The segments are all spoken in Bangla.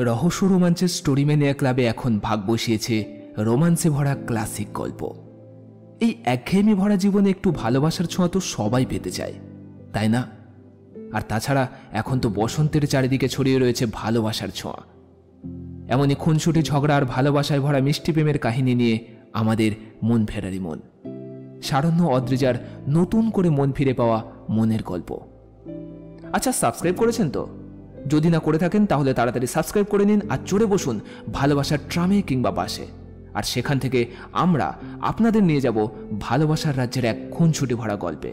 রহস্য রোমাঞ্চের স্টোরি ম্যানিয়া ক্লাবে এখন ভাগ বসিয়েছে রোমান্সে ভরা ক্লাসিক গল্প। এই একঘেয়েমি ভরা জীবনে একটু ভালোবাসার ছোঁয়া তো সবাই পেতে চায়, তাই না? আর তাছাড়া এখন তো বসন্তের চারিদিকে ছড়িয়ে রয়েছে ভালোবাসার ছোঁয়া। এমনই খুনসুটি ঝগড়া আর ভালোবাসায় ভরা মিষ্টি প্রেমের কাহিনী নিয়ে আমাদের মন ফেরারি মন, শারণ্য অদ্রিজার নতুন করে মন ফিরে পাওয়া মনের গল্প। আচ্ছা, সাবস্ক্রাইব করেছেন তো? যদি না করে থাকেন তাহলে তাড়াতাড়ি সাবস্ক্রাইব করে নিন আর চড়ে বসুন ভালোবাসার ট্রামে কিংবা বাসে। আর সেখান থেকে আমরা আপনাদের নিয়ে যাব ভালোবাসার রাজ্যের এক খুনসুটি ভরা গল্পে।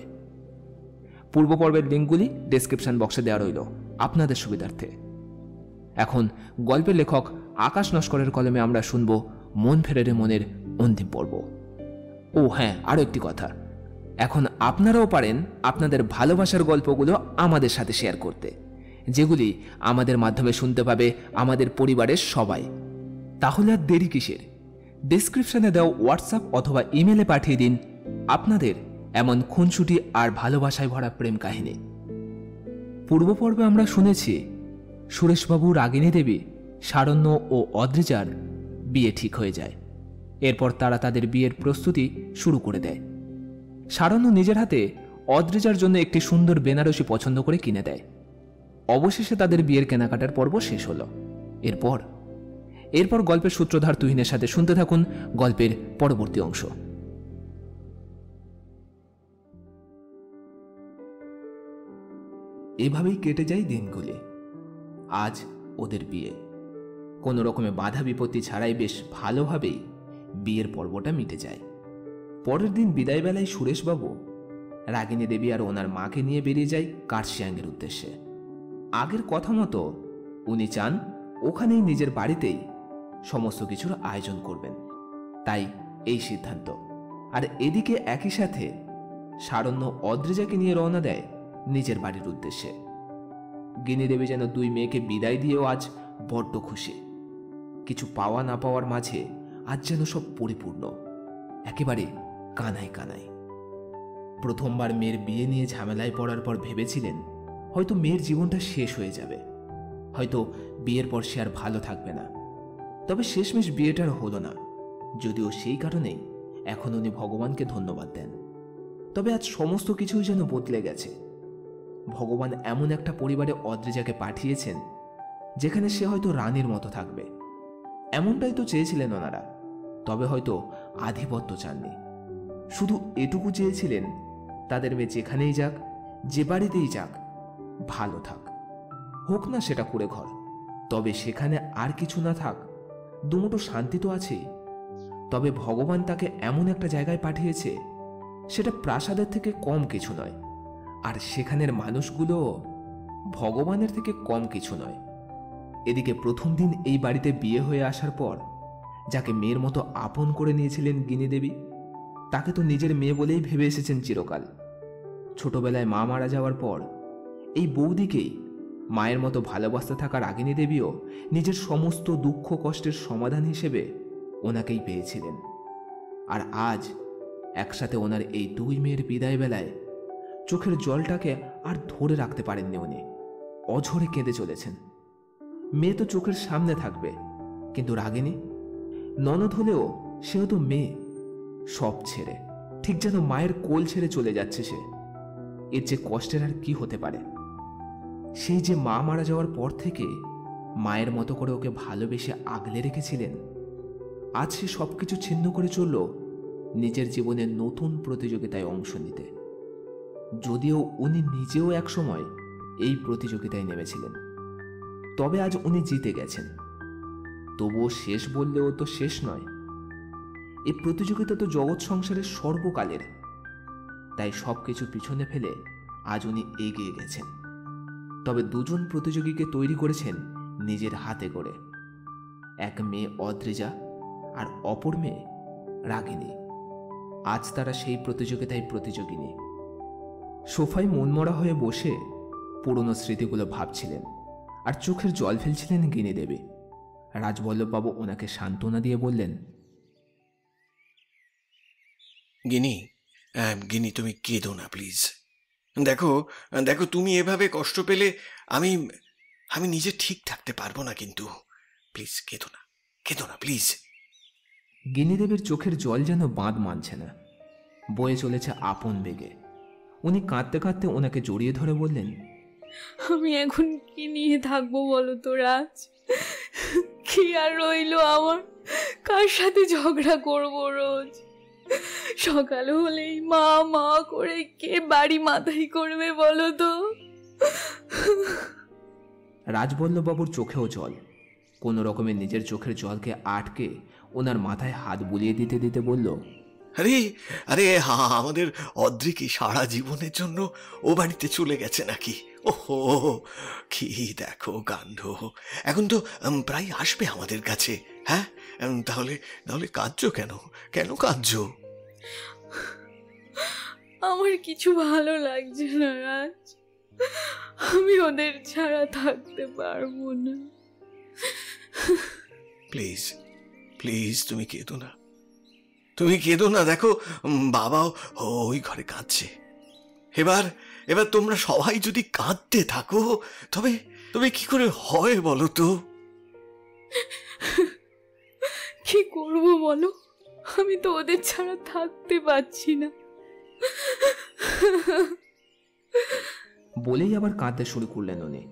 পূর্ব পর্বের লিঙ্কগুলি ডেসক্রিপশন বক্সে দেওয়া রইল আপনাদের সুবিধার্থে। এখন গল্পের লেখক আকাশ নস্করের কলমে আমরা শুনব মন ফেরারি মনের অন্তিম পর্ব। ও হ্যাঁ, আরও একটি কথা, এখন আপনারাও পারেন আপনাদের ভালোবাসার গল্পগুলো আমাদের সাথে শেয়ার করতে, যেগুলি আমাদের মাধ্যমে শুনতে পাবে আমাদের পরিবারের সবাই। তাহলে আর দেরি কিসের? ডেসক্রিপশনে দেওয়া হোয়াটসঅ্যাপ অথবা ইমেলে পাঠিয়ে দিন আপনাদের এমন খুনসুটি আর ভালোবাসায় ভরা প্রেম কাহিনী। পূর্ব পর্বে আমরা শুনেছি সুরেশবাবু, রাগিনী দেবী, শারণ্য ও অদ্রিজার বিয়ে ঠিক হয়ে যায়। এরপর তারা তাদের বিয়ের প্রস্তুতি শুরু করে দেয়। শারণ্য নিজের হাতে অদ্রিজার জন্য একটি সুন্দর বেনারসি পছন্দ করে কিনে দেয়। অবশেষে তাদের বিয়ের কেনাকাটার পর্ব শেষ হলো। এরপর গল্পের সূত্রধার তুহিনের সাথে শুনতে থাকুন গল্পের পরবর্তী অংশ। এভাবেই কেটে যায় দিনগুলি। আজ ওদের বিয়ে। কোনো রকমে বাধা বিপত্তি ছাড়াই বেশ ভালোভাবেই বিয়ের পর্বটা মিটে যায়। পরের দিন বিদায়বেলায় সুরেশবাবু রাগিনী দেবী আর ওনার মাকে নিয়ে বেরিয়ে যায় কার্শিয়াংয়ের উদ্দেশ্যে। আগের কথা মতো উনি চান ওখানেই নিজের বাড়িতেই সমস্ত কিছুর আয়োজন করবেন, তাই এই সিদ্ধান্ত। আর এদিকে একই সাথে শারণ্য অদ্রিজাকে নিয়ে রওনা দেয় নিজের বাড়ির উদ্দেশ্যে। গিনি দেবী যেন দুই মেয়েকে বিদায় দিয়েও আজ বড্ড খুশি। কিছু পাওয়া না পাওয়ার মাঝে আজ যেন সব পরিপূর্ণ, একেবারে কানায় কানায়। প্রথমবার মেয়ের বিয়ে নিয়ে ঝামেলায় পড়ার পর ভেবেছিলেন হয়তো মেয়ের জীবনটা শেষ হয়ে যাবে, হয়তো বিয়ের পর সে আর ভালো থাকবে না। তবে শেষমেশ বিয়েটার হলো না, যদিও সেই কারণেই এখন উনি ভগবানকে ধন্যবাদ দেন। তবে আজ সমস্ত কিছুই যেন বদলে গেছে। ভগবান এমন একটা পরিবারে অদ্রিজাকে পাঠিয়েছেন যেখানে সে হয়তো রানীর মতো থাকবে। এমনটাই তো চেয়েছিলেন ওনারা, তবে হয়তো আধিপত্য চাননি। শুধু এটুকু চেয়েছিলেন তাদের মেয়ে যেখানেই যাক, যে বাড়িতেই যাক, ভালো থাক। হোক না সেটা কুড়ে ঘর, তবে সেখানে আর কিছু না থাক, দুমুটো শান্তি তো আছেই। তবে ভগবান তাকে এমন একটা জায়গায় পাঠিয়েছে সেটা প্রাসাদের থেকে কম কিছু নয়, আর সেখানের মানুষগুলো ভগবানের থেকে কম কিছু নয়। এদিকে প্রথম দিন এই বাড়িতে বিয়ে হয়ে আসার পর যাকে মেয়ের মতো আপন করে নিয়েছিলেন গিনি দেবী, তাকে তো নিজের মেয়ে বলেই ভেবে এসেছেন চিরকাল। ছোটবেলায় মা মারা যাওয়ার পর এই বৌদিকেই মায়ের মতো ভালোবাসতে থাকা রাগিনী দেবীও নিজের সমস্ত দুঃখ কষ্টের সমাধান হিসেবে ওনাকেই পেয়েছিলেন। আর আজ একসাথে ওনার এই দুই মেয়ের বিদায় বেলায় চোখের জলটাকে আর ধরে রাখতে পারেননি উনি, অঝরে কেঁদে চলেছেন। মেয়ে তো চোখের সামনে থাকবে, কিন্তু রাগিনী ননদ হলেও সেও তো মেয়ে। সব ছেড়ে ঠিক যেন মায়ের কোল ছেড়ে চলে যাচ্ছে সে। এর যে কষ্টের আর কি হতে পারে? সেই যে মা মারা যাওয়ার পর থেকে মায়ের মতো করে ওকে ভালোবেসে আগলে রেখেছিলেন, আজ সে সবকিছু ছিন্ন করে চলল নিজের জীবনের নতুন প্রতিযোগিতায় অংশ নিতে। যদিও উনি নিজেও একসময় এই প্রতিযোগিতায় নেমেছিলেন, তবে আজ উনি জিতে গেছেন। তবুও শেষ বললেও তো শেষ নয়। এই প্রতিযোগিতা তো জগৎ সংসারের সর্বকালের, তাই সবকিছু পিছনে ফেলে আজ উনি এগিয়ে গেছেন। তবে দুজন প্রতিযোগীকে তৈরি করেছেন নিজের হাতে করে, এক মেয়ে অদ্রিজা আর অপর মেয়ে রাগিনী। আজ তারা সেই প্রতিযোগিতায় প্রতিযোগিনী। সোফায় মনমরা হয়ে বসে পুরনো স্মৃতিগুলো ভাবছিলেন আর চোখের জল ফেলছিলেন গিনি দেবী। রাজবল্লভবাবু ওনাকে সান্ত্বনা দিয়ে বললেন, গিনি, গিনি তুমি কেঁদো না প্লিজ। দেখো দেখো, তুমি এভাবে কষ্ট পেলে আমি আমি নিজে ঠিক থাকতে পারবো না। কিন্তু প্লিজ কেঁদো না, কেঁদো না প্লিজ। গিনিদেবের চোখের জল যেন বাঁধ মানছে না, বয়ে চলেছে আপন বেগে। উনি কাঁদতে কাঁদতে ওনাকে জড়িয়ে ধরে বললেন, আমি এখন কি নিয়ে থাকবো বলো তো রাজ? কি আর রইলো আমার? কার সাথে ঝগড়া করবো রোজ? সকাল হলেই মা মা করে কে বাড়ি মাথায় করবে বলো তো? রাজবল্লভবাবুর চোখেও জল। কোনো রকমে নিজের চোখের জলকে আটকে ওনার মাথায় হাত বুলিয়ে দিতে দিতে বলল, আরে আরে আমাদের অদ্রি কি সারা জীবনের জন্য ও বাড়িতে চলে গেছে নাকি? ওহো, কি দেখো কাণ্ড! এখন তো প্রায় আসবে আমাদের কাছে। হ্যাঁ, তাহলে তাহলে কাঁদছো কেন? কেন কাঁদছো? আমার কিছু ভালো লাগছে না রাজ, আমি ওদের ছাড়া থাকতে পারবো না। প্লিজ প্লিজ তুমি কেঁদো না, তুমি কেঁদো না। দেখো বাবাও ওই ঘরে কাঁদছে। এবার এবার তোমরা সবাই যদি কাঁদতে থাকো তবে তবে কি করে হয় বলো তো? কি করবো বলো? আমি তো ওদের ছাড়া থাকতে পারছি না। বলেই আবার কাঁদতে শুরু করলেন উনি।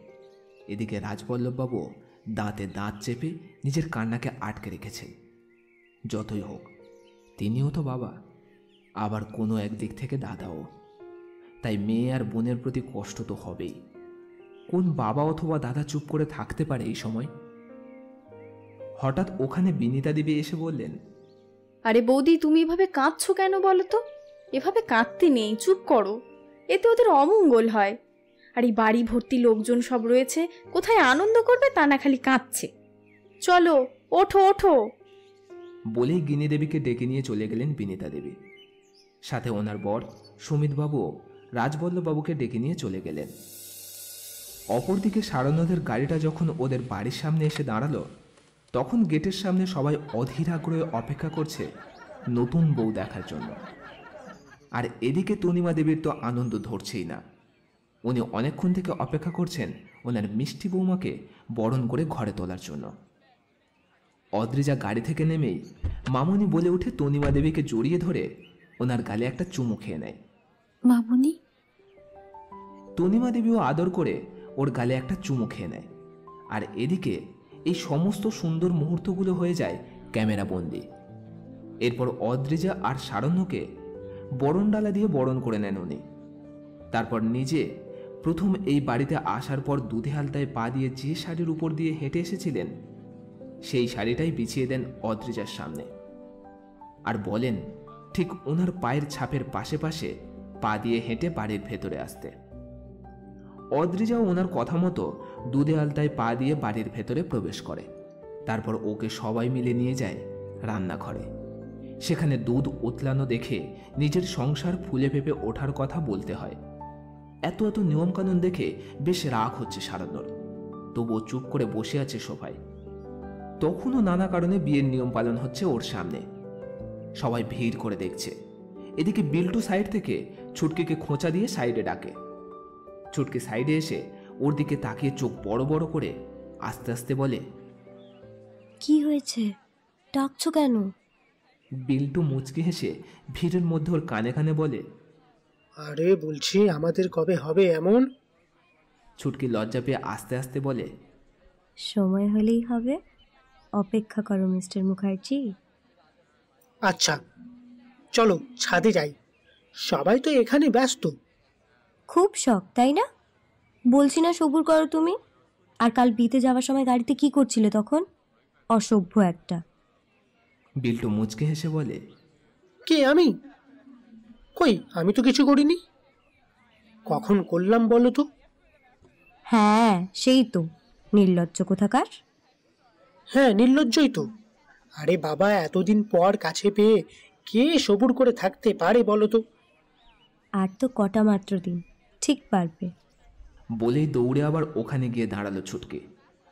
এদিকে রাজবল্লভবাবু দাঁতে দাঁত চেপে নিজের কান্নাকে আটকে রেখেছেন। যতই হোক, তিনিও তো বাবা, আবার কোনো একদিক থেকে দাদাও। তাই মেয়ে আর বোনের প্রতি কষ্ট তো হবেই। কোন বাবা অথবা দাদা চুপ করে থাকতে পারে এই সময়? হঠাৎ ওখানে বিনিতা দেবী এসে বললেন, আরে বৌদি, তুমি এভাবে কাঁদছো কেন বলো তো? এভাবে কাঁদতে নেই, চুপ করো। এতে ওদের অমঙ্গল হয়। আর এই বাড়ি ভর্তি লোকজন সব রয়েছে, কোথায় আনন্দ করবে তা না, খালি কাঁদছে। চলো, ওঠো ওঠো। বলেই গিনি দেবীকে ডেকে নিয়ে চলে গেলেন বিনিতা দেবী। সাথে ওনার বর সুমিতবাবুও রাজবল্লভবাবুকে ডেকে নিয়ে চলে গেলেন। অপরদিকে সারণ্যদের গাড়িটা যখন ওদের বাড়ির সামনে এসে দাঁড়ালো, তখন গেটের সামনে সবাই অধীর আগ্রহে অপেক্ষা করছে নতুন বউ দেখার জন্য। আর এদিকে তনিমা দেবীর তো আনন্দ ধরছেই না। উনি অনেকক্ষণ থেকে অপেক্ষা করছেন ওনার মিষ্টি বৌমাকে বরণ করে ঘরে তোলার জন্য। অদ্রিজা গাড়ি থেকে নেমেই মামুনি বলে উঠে তনিমা দেবীকে জড়িয়ে ধরে ওনার গালে একটা চুমু খেয়ে নেয়। মামুনি। তনিমা দেবীও আদর করে ওর গালে একটা চুমু খেয়ে নেয়। আর এদিকে এই সমস্ত সুন্দর মুহূর্তগুলো হয়ে যায় ক্যামেরা বন্দি। এরপর অদ্রিজা আর সারণ্যকে বরণডালা দিয়ে বরণ করে নেন উনি। তারপর নিজে প্রথম এই বাড়িতে আসার পর দুধে আলতায় পা দিয়ে যে শাড়ির উপর দিয়ে হেঁটে এসেছিলেন, সেই শাড়িটাই বিছিয়ে দেন অদ্রিজার সামনে। আর বলেন ঠিক ওনার পায়ের ছাপের পাশে পাশে পা দিয়ে হেঁটে বাড়ির ভেতরে আসতে। অদ্রিজাও ওনার কথা মতো দুধে আলতায় পা দিয়ে বাড়ির ভেতরে প্রবেশ করে। তারপর ওকে সবাই মিলে নিয়ে যায় রান্নাঘরে। সেখানে দুধ উতলানো দেখে নিজের সংসার ফুলে ফেপে ওঠার কথা বলতে হয়। এত এত নিয়মকানুন দেখে বেশ রাগ হচ্ছে সারণ্যর, তবুও চুপ করে বসে আছে সোফায়। তখনও নানা কারণে বিয়ের নিয়ম পালন হচ্ছে ওর সামনে। সবাই ভিড় করে দেখছে। এদিকে বিল্টু সাইড থেকে ছুটকিকে খোঁচা দিয়ে সাইডে ডাকে। ছুটকি সাইডে এসে ওর দিকে তাকিয়ে চোখ বড় বড় করে আস্তে আস্তে বলে, কি হয়েছে, ডাকছো কেন? বিল্টু মুচকি হেসে ভিড়ের মধ্যে ওর কানে কানে বলে, আরে বলছি আমাদের কবে হবে এমন? ছুটকি লজ্জা পেয়ে আস্তে আস্তে বলে, সময় হলেই হবে, অপেক্ষা করো মিস্টার মুখার্জি। আচ্ছা চলো ছাদে যাই, সবাই তো এখানে ব্যস্ত। খুব শখ তাই না? বলছি না সবুর করো তুমি। আর কাল বিতে যাওয়ার সময় গাড়িতে কি করছিলে তখন? অসভ্য একটা। বিল্টু মুচকে হেসে বলে, কে আমি? কই, আমি তো কিছু করিনি। কখন করলাম বলো তো? হ্যাঁ সেই তো, নির্লজ্জ কোথাকার। হ্যাঁ নির্লজ্জই তো। আরে বাবা, এতদিন পর কাছে পেয়ে কে সবুর করে থাকতে পারে বলো তো? আর তো কটা মাত্র দিন, ঠিক পারবে। বলেই দৌড়ে আবার ওখানে গিয়ে দাঁড়ালো ছুটকি।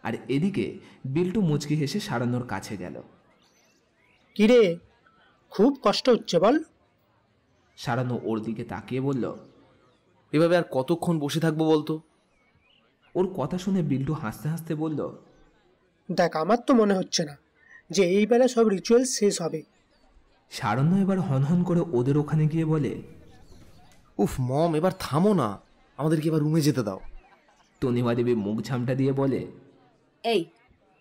আর এদিকে বিল্টু মুচকি হেসে সারানোর কাছে গেল। কিরে, খুব কষ্ট হচ্ছে বল? সারানো ওর দিকে তাকিয়ে বলল, এভাবে আর কতক্ষণ বসে থাকবো বলতো? ওর কথা শুনে বিল্টু হাসতে হাসতে বলল, দেখ, আমার তো মনে হচ্ছে না যে এই বেলা সব রিচুয়াল শেষ হবে। সারণ্য এবার হনহন করে ওদের ওখানে গিয়ে বলে, উফ মম, এবার থামো না, আমাদেরকে এবার রুমে যেতে দাও। তনিমা দেবী মুখ ঝামটা দিয়ে বলে, এই,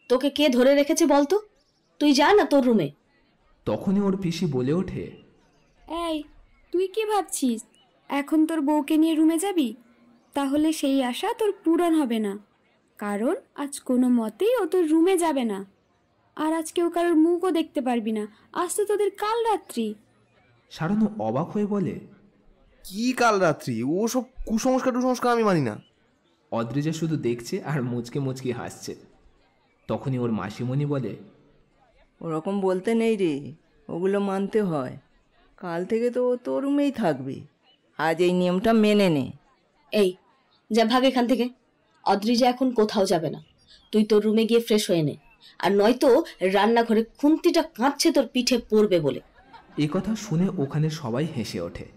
তোকে কে ধরে রেখেছে বলতো? তুই যা না তোর রুমে। তখনই ওর পিসি বলে ওঠে, এই, তুই কি ভাবছিস এখন তোর বউকে নিয়ে রুমে যাবি? তাহলে সেই আশা তোর পূরণ হবে না, কারণ আজ কোনো মতেই ও তোর রুমে যাবে না। আর আজ কেউ কারোর মুখও দেখতে পারবি না, আজ তো তোদের কাল রাত্রি। সারণ্য অবাক হয়ে বলে, কি কাল রাত্রি? ও সব কুসংস্কার আমি মানি না। অদ্রিজা শুধু দেখছে আর মুচকে মুচকে হাসছে। তখনই ওর মাসিমণি বলে, ওরকম বলতে নেই রে, ওগুলো মানতে হয়। কাল থেকে তো ও তোর রুমেই থাকবে, আজ এই নিয়মটা মেনে নে। এই, যা ভাগ এখান থেকে। অদ্রিজা এখন কোথাও যাবে না। তুই তোর রুমে গিয়ে ফ্রেশ হয়ে নে, আর নয়তো রান্নাঘরে খুন্তিটা কাঁপছে তোর পিঠে পড়বে বলে। এ কথা শুনে ওখানে সবাই হেসে ওঠে।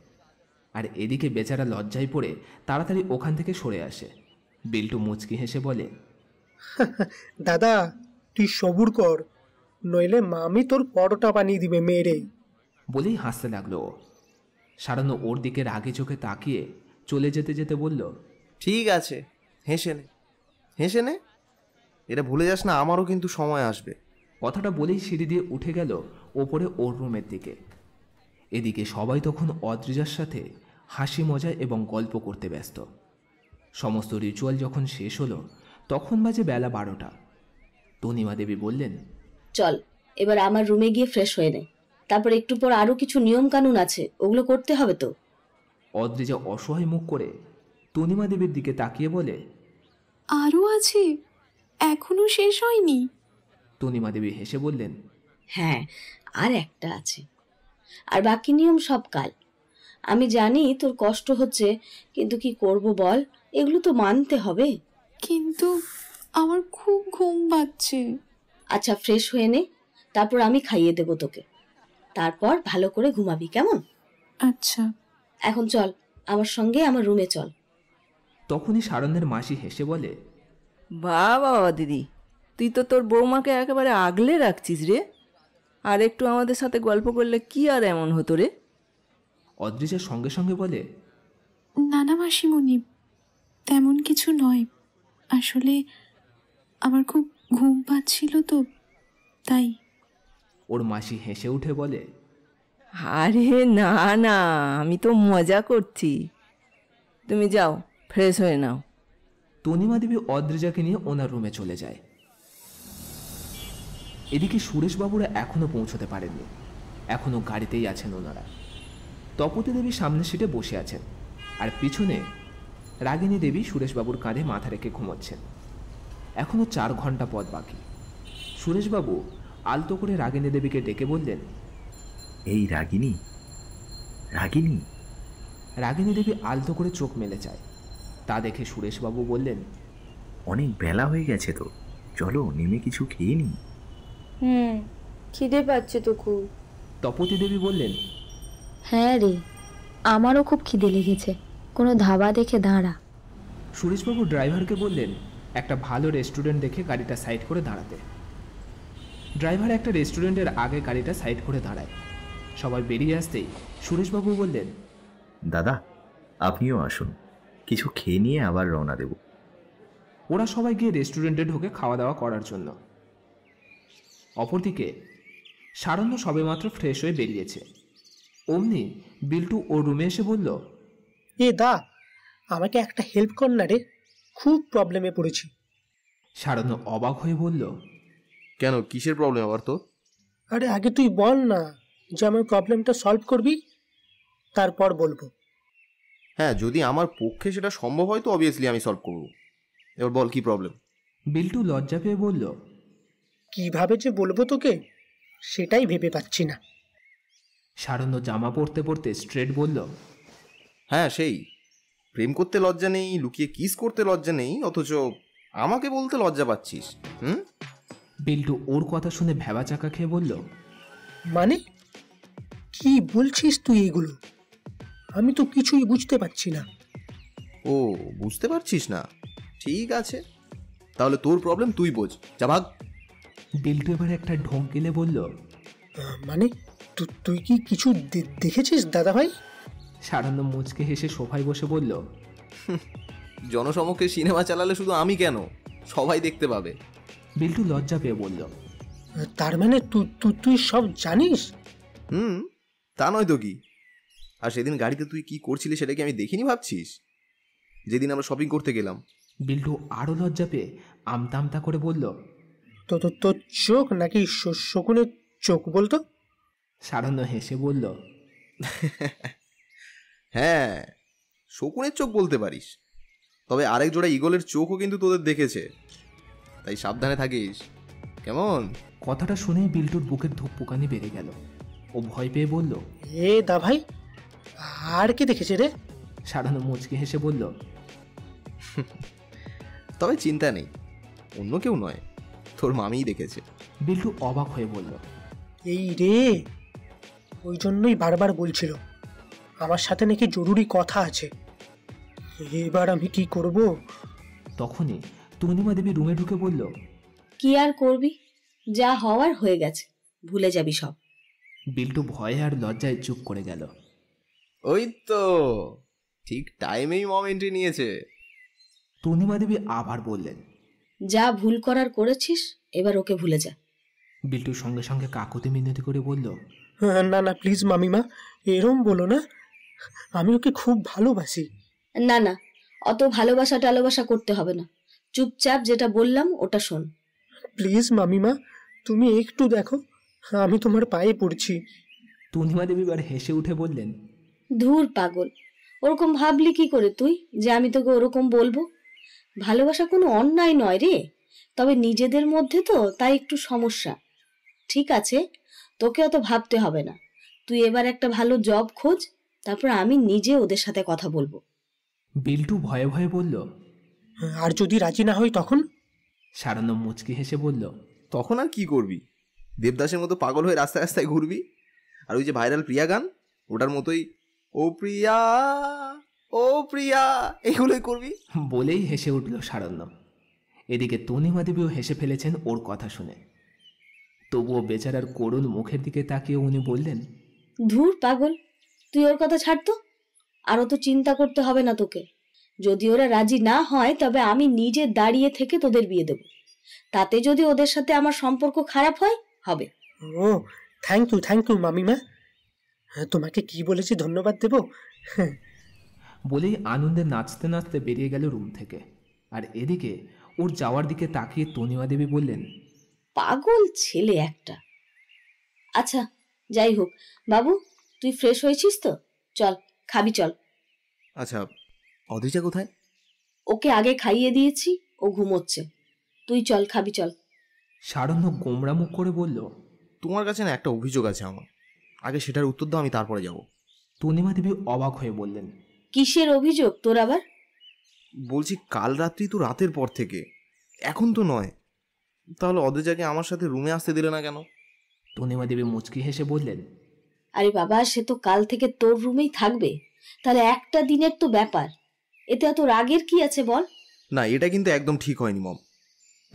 আর এদিকে বেচারা লজ্জায় পড়ে তাড়াতাড়ি ওখান থেকে সরে আসে। বিল্টু মুচকি হেসে বলে, দাদা, তুই সবুর কর, নইলে মামি তোর পরোটা বানিয়ে দিবে মেরে। বলেই হাসতে লাগলো ও। সারণ্য ওর দিকে রাগে চোখে তাকিয়ে চলে যেতে যেতে বলল, ঠিক আছে, হেসে নে। এটা ভুলে যাস না, আমারও কিন্তু সময় আসবে। কথাটা বলেই সিঁড়ি দিয়ে উঠে গেল ওপরে ওর রুমের দিকে। এদিকে সবাই তখন অদ্রিজার সাথে হাসি মজা এবং গল্প করতে ব্যস্ত। সমস্ত রিচুয়াল যখন শেষ হলো তখন বাজে বেলা 12টা। তনিমা দেবী বললেন, চল এবার আমার রুমে গিয়ে ফ্রেশ হয়ে নে, তারপর একটু পর আরো কিছু নিয়ম কানুন আছে, ওগুলো করতে হবে তো। অদ্রিজা অসহায় মুখ করে তনিমা দেবীর দিকে তাকিয়ে বলে, আরও আছে? এখনো শেষ হয়নি? তনিমা দেবী হেসে বললেন, হ্যাঁ, আর একটা আছে, আর বাকি নিয়ম সব কাল। আমি জানি তোর কষ্ট হচ্ছে, কিন্তু কি করব বল, এগুলো তো মানতে হবে। কিন্তু আমার খুব ঘুম পাচ্ছে। আচ্ছা, ফ্রেশ হয়ে নে, তারপর আমি খাইয়ে দেবো তোকে, তারপর ভালো করে ঘুমাবি, কেমন? আচ্ছা। এখন চল আমার সঙ্গে আমার রুমে চল। তখনই সারণ্যের মাসি হেসে বলে, বাবা দিদি, তুই তো তোর বৌমাকে একেবারে আগলে রাখছিস রে। আর একটু আমাদের সাথে গল্প করলে কি আর এমন হতো রে? অদ্রিজার সঙ্গে সঙ্গে বলে, নানা মাসিমণি, তেমন কিছু নয়, আসলে আমার খুব ঘুম পাচ্ছিল তো তাই। ওর মাসি হেসে উঠে বলে, আরে না না, আমি তো মজা করছি, তুমি যাও ফ্রেশ হয়ে নাও। তনিমা দেবী অদ্রিজাকে নিয়ে ওনার রুমে চলে যায়। এদিকে সুরেশবাবুরা এখনো পৌঁছতে পারেননি, এখনো গাড়িতেই আছেন ওনারা। তপতী দেবী সামনের সিটে বসে আছেন, আর পিছনে রাগিনী দেবী সুরেশবাবুর কাঁধে মাথা রেখে ঘুমোচ্ছেন। এখনো 4 ঘন্টা পথ বাকি। সুরেশবাবু আলতো করে রাগিনী দেবীকে ডেকে বললেন, এই রাগিনী। রাগিনী দেবী আলতো করে চোখ মেলে চায়। তা দেখে সুরেশবাবু বললেন, অনেক বেলা হয়ে গেছে তো, চলো নেমে কিছু খেয়ে নি। খিদে পাচ্ছে তো খুব। তপতী দেবী বললেন, হ্যাঁ রে, আমারও খুব খিদে লেগেছে, কোনো ধাবা দেখে দাঁড়া। সুরেশবাবু ড্রাইভারকে বললেন একটা ভালো রেস্টুরেন্ট দেখে গাড়িটা সাইড করে দাঁড়াতে। ড্রাইভার একটা রেস্টুরেন্টের আগে গাড়িটা সাইড করে দাঁড়ায়। সবাই বেরিয়ে আসতেই সুরেশবাবু বললেন, দাদা আপনিও আসুন, কিছু খেয়ে নিয়ে আবার রওনা দেব। ওরা সবাই গিয়ে রেস্টুরেন্টে ঢুকে খাওয়া দাওয়া করার জন্য। অপরদিকে সারণ্য সবেমাত্র ফ্রেশ হয়ে বেরিয়েছে। অমনি বিল্টু ওর রুমে এসে বলল, এ দা, আমাকে একটা হেল্প কর না রে, খুব প্রবলেমে পড়েছি। সারণ্য অবাক হয়ে বলল, কেন, কিসের প্রবলেম আবার তোর? আরে আগে তুই বল না যে আমার প্রবলেমটা সলভ করবি, তারপর বলবো। হ্যাঁ, যদি আমার পক্ষে সেটা সম্ভব হয় তো অবভিয়াসলি আমি সলভ করব। এবার বল কি প্রবলেম। বিল্টু লজ্জা পেয়ে বলল, কিভাবে যে বলবো তোকে সেটাই ভেবে পাচ্ছি না। সারণ্য জামা পরতে পরতে স্ট্রেট বলল, হ্যাঁ সেই, প্রেম করতে লজ্জা নেই, লুকিয়ে কিস করতে লজ্জা নেই, অথচ আমাকে বলতে লজ্জা পাচ্ছিস। বিল্টু ওর কথা শুনে ভেবা চাকা খেয়ে বলল, মানে কি বলছিস তুই এগুলো? আমি তো কিছুই বুঝতে পারছি না। ও, বুঝতে পারছিস না? ঠিক আছে, তাহলে তোর প্রবলেম তুই বোঝ, যা ভাগ। বিল্টু এবার একটা ঢোক গেলে বলল, মানে তুই কি কিছু দেখেছিস দাদা ভাই? সারণ্য মুচকে হেসে সোফায় বসে বলল, জনসমক্ষে সিনেমা চালালে শুধু আমি কেন, সবাই দেখতে পাবে। বিল্টু লজ্জা পেয়ে বলল, তার মানে তুই সব জানিস? তা নয় তো কি। আর সেদিন গাড়িতে তুই কি করছিলি সেটা কি আমি দেখিনি ভাবছিস? যেদিন আমরা শপিং করতে গেলাম। বিল্টু আরো লজ্জা পেয়ে আমতা আমতা করে বলল, তোর চোখ নাকি শকুনের চোখ বলতো? সারণ্য হেসে বলল, হ্যাঁ, শকুনের চোখ বলতে পারিস, তবে আরেক জোড়া ঈগলের চোখও কিন্তু তোদের দেখেছে, তাই সাবধানে থাকিস, কেমন? কথাটা শুনেই বিল্টুর বুকের ধুকপুকানি বেড়ে গেল। ও ভয় পেয়ে বলল, দা ভাই, আর কি দেখেছে রে? সারণ্য মুচকে হেসে বলল, তবে চিন্তা নেই, অন্য কেউ নয়, তোর মামিই দেখেছে। বিল্টু অবাক হয়ে বলল, এই রে, ওই জন্যই বারবার বলছিল আমার সাথে নাকি জরুরি কথা আছে। এবার আমি কি করব? তখনই তনিমা দেবী রুমে ঢুকে বলল, কি আর করবি, যা হওয়ার হয়ে গেছে, ভুলে যাবি সব। বিল্টু ভয়ে আর লজ্জায় চুপ করে গেল। ওই তো ঠিক টাইমেই মম এন্ট্রি নিয়েছে। তনিমা দেবী আবার বললেন, যা ভুল করার করেছিস, এবার ওকে ভুলে যা। বিল্টুর সঙ্গে সঙ্গে কাকুতি মিনতি করে বলল, না না প্লিজ মামিমা, এরম বলো না, আমি ওকে খুব ভালোবাসি। না না, অত ভালোবাসা টালোবাসা করতে হবে না, চুপচাপ যেটা বললাম ওটা শোন। প্লিজ মামিমা, তুমি একটু দেখো, আমি তোমার পায়ে পড়ছি। তনিমা দেবী এবার হেসে উঠে বললেন, ধুর পাগল, ওরকম ভাবলি কি করে তুই যে আমি তোকে ওরকম বলবো? ভালোবাসা কোনো অন্যায় নয় রে, তবে নিজেদের মধ্যে তো তাই একটু সমস্যা। ঠিক আছে, তোকে অত ভাবতে হবে না, তুই এবার একটা ভালো জব খোঁজ, তারপর আমি নিজে ওদের সাথে কথা বলবো। বিল্টু ভয়ে ভয়ে বলল, আর যদি রাজি না হই তখন? সারণ্য মুচকি হেসে বলল, তখন আর কি করবি? দেবদাসের মতো পাগল হয়ে রাস্তায় রাস্তায় ঘুরবি, আর ওই যে ভাইরাল প্রিয়া গান, ওটার মতোই ও প্রিয়া ও প্রিয়া এগুলোই করবি। বলেই হেসে উঠল সারণ্য। এদিকে তনিমা দেবীও হেসে ফেলেছেন ওর কথা শুনে। তবুও বেচারার করুণ মুখের দিকে তাকিয়ে উনি বললেন, ধুর পাগল, তুই ওর কথা ছাড়তো, আরও তো চিন্তা করতে হবে না তোকে। যদি ওরা রাজি না হয় তবে আমি নিজে দাঁড়িয়ে থেকে তোদের বিয়ে দেব, তাতে যদি ওদের সাথে আমার সম্পর্ক খারাপ হয় হবে। ও থ্যাংক ইউ মামিমা, তোমাকে কি বলেছি ধন্যবাদ দেব। বলেই আনন্দে নাচতে নাচতে বেরিয়ে গেল রুম থেকে। আর এদিকে ওর যাওয়ার দিকে তাকিয়ে তনিমা দেবী বললেন, পাগল ছেলে একটা। আচ্ছা যাই হোক বাবু, তুই ফ্রেশ হয়েছিস তো? চল খাবি, চল। আচ্ছা, অদ্রিজা কোথায়? ওকে আগে খাইয়ে দিয়েছি, ও ঘুমোচ্ছে, তুই চল খাবি, চল। সারণ্য গোমরা মুখ করে বলল, তোমার কাছে না একটা অভিযোগ আছে আমার, আগে সেটার উত্তর দাও, আমি তারপরে যাব। তনিমা দেবী অবাক হয়ে বললেন, কিসের অভিযোগ তোর আবার? বলছি কাল রাত্রি তো রাতের পর থেকে, এখন তো নয়, তাহলে অদ্রিজাকে আমার সাথে রুমে আসতে দিলে না কেন? তনিমা দেবী মুচকি হেসে বললেন, আরে বাবা, সে তো কাল থেকে তোর রুমেই থাকবে, তাহলে একটা দিনের তো ব্যাপার, এতে এত রাগের কি আছে বল? না, এটা কিন্তু একদম ঠিক হয়নি মম।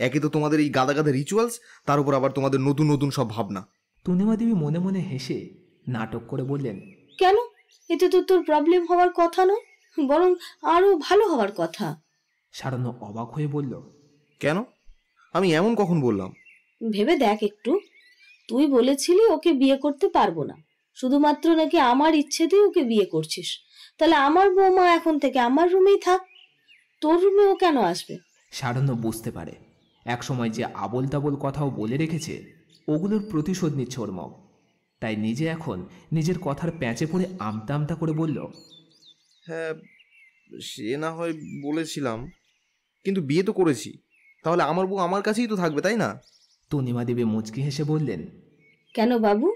একে তো তোমাদের এই গাদা গাদা রিচুয়ালস, তার উপর আবার তোমাদের নতুন নতুন সব ভাবনা। তনিমা দেবী মনে মনে হেসে নাটক করে বললেন, কেন? এতে তো তোর প্রবলেম হওয়ার কথা নয়, বরং আরো ভালো হওয়ার কথা। সারণ্য অবাক হয়ে বলল, কেন? আমি এমন কখন বললাম? ভেবে দেখ একটু, তুই বলেছিলি ওকে বিয়ে করতে পারবো না, শুধুমাত্র নাকি আমার ইচ্ছেতেই ওকে বিয়ে করছিস, তাহলে আমার বৌমা এখন থেকে আমার রুমেই থাক, তোর রুমে ও কেন আসবে? সারণ্য বুঝতে পারে একসময় যে আবোল তাবোল কথাও বলে রেখেছে ওগুলোর প্রতিশোধ নিচ্ছে ওর মম। তাই নিজে এখন নিজের কথার প্যাঁচে পড়ে আমতা আমতা করে বলল, হ্যাঁ সে না হয় বলেছিলাম, কিন্তু বিয়ে তো করেছি, তাহলে আমার বউ আমার কাছেই তো থাকবে, তাই না? তনিমা দেবী মুচকি হেসে বললেন, কেন বাবু,